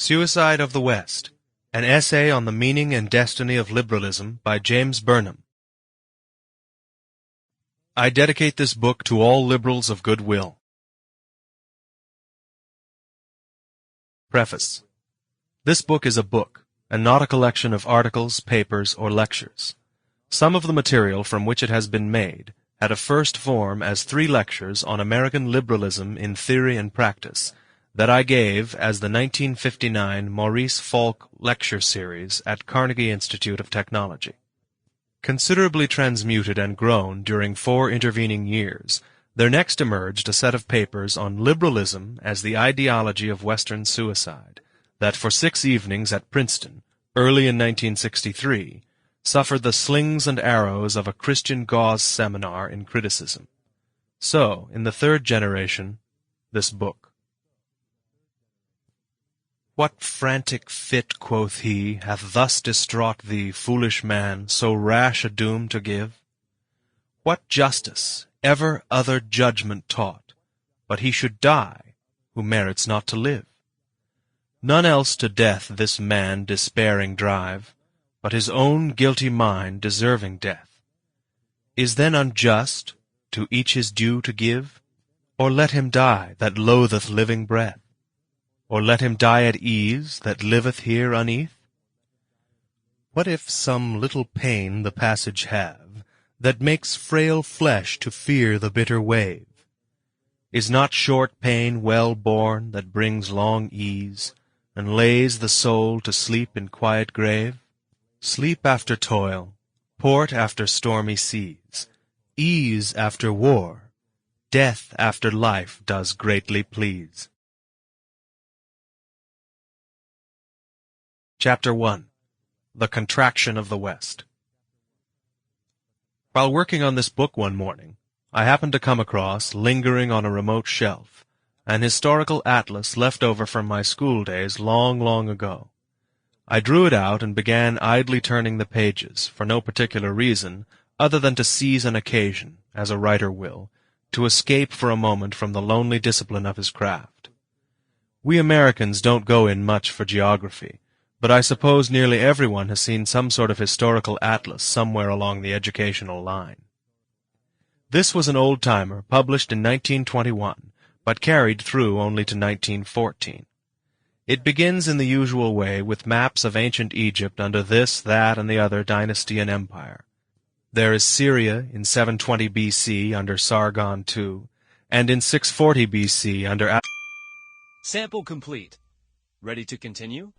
Suicide of the West, an essay on the meaning and destiny of liberalism by James Burnham. I dedicate this book to all liberals of good will. Preface. This book is a book, and not a collection of articles, papers, or lectures. Some of the material from which it has been made had a first form as 3 lectures on American liberalism in theory and practice, that I gave as the 1959 Maurice Falk Lecture Series at Carnegie Institute of Technology. Considerably transmuted and grown during 4 intervening years, there next emerged a set of papers on liberalism as the ideology of Western suicide, that for 6 evenings at Princeton, early in 1963, suffered the slings and arrows of a Christian gauze seminar in criticism. So, in the 3rd generation, this book. What frantic fit, quoth he, hath thus distraught thee, foolish man, so rash a doom to give? What justice ever other judgment taught, but he should die, who merits not to live? None else to death this man despairing drive, but his own guilty mind deserving death. Is then unjust to each his due to give? Or let him die that loatheth living breath? Or let him die at ease that liveth here uneath? What if some little pain the passage have, that makes frail flesh to fear the bitter wave? Is not short pain well borne that brings long ease, and lays the soul to sleep in quiet grave? Sleep after toil, port after stormy seas, ease after war, death after life does greatly please. Chapter 1. The Contraction of the West. While working on this book one morning, I happened to come across, lingering on a remote shelf, an historical atlas left over from my school days long, long ago. I drew it out and began idly turning the pages, for no particular reason, other than to seize an occasion, as a writer will, to escape for a moment from the lonely discipline of his craft. We Americans don't go in much for geography, but I suppose nearly everyone has seen some sort of historical atlas somewhere along the educational line. This was an old-timer published in 1921, but carried through only to 1914. It begins in the usual way with maps of ancient Egypt under this, that, and the other dynasty and empire. There is Syria in 720 B.C. under Sargon II, and in 640 B.C. under Sample complete. Ready to continue?